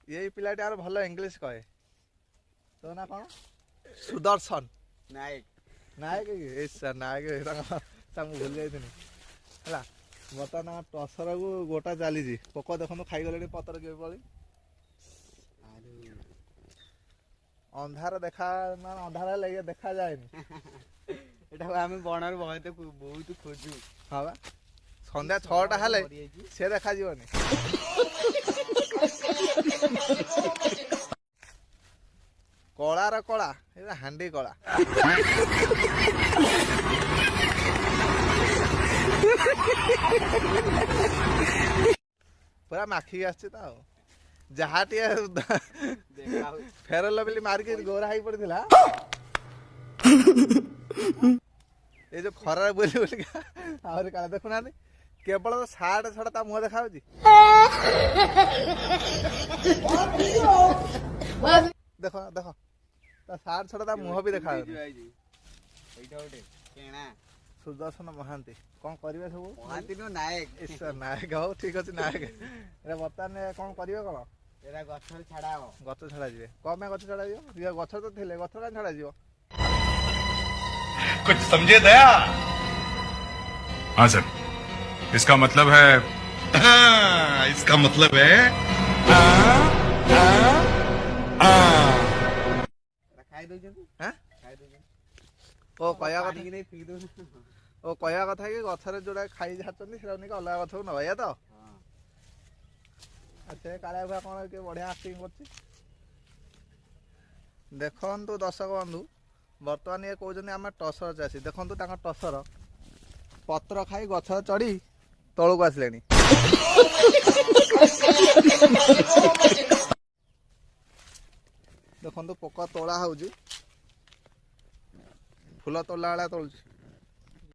ये पिलाटी यार भल इंग्लिश कहे तो ना कौन सुदर्शन नायक नायक नायक भूल जाइए है बर्तमान टसर को गोटा चली पोक देखो खाईगले पतर के पड़ी अंधार देखा ना अंधार लगे देखा जाए आम बणर बहुत बहुत खोजु हाँ बा सन्ध्या 6टा हेले से देखा जीवनी कलार कला हांडी कला पूरा माखी आसी जहाँ टे फेर लवली मारिक गोरा हो पड़ा ये जो खरार बोली बोलिका आहरी काला देखुना केवल तो सार्ट छड़ा मुह देखा देख देख सार्ट छड़ा मुह भी देखा सुदर्शन महांती कौन करेंगे सब महांती नायक नायक हो ठीक अच्छे नायक बर्तमान कौन करेंगे कौन गछ छाड़ा गछ छड़ा जी कौन गछ छड़ा जी गछ तो थे गछ क्या छड़ा जी कुछ समझे दया। हाँ सर इसका मतलब है इसका मतलब है ओ कहया कथा कि गछरे जोड़ा खाई जाती अलग गछ नवा या तो से कालिया भुआ कौन के बढ़िया एक्टिंग कर देखु दर्शक बंधु बर्तमान ये कहते आम टसर चाषी देखु टसर पत्र खाई गछ चढ़ी तलू आसिले देखु पोक तोला हो फूल तोला वाला तोलुची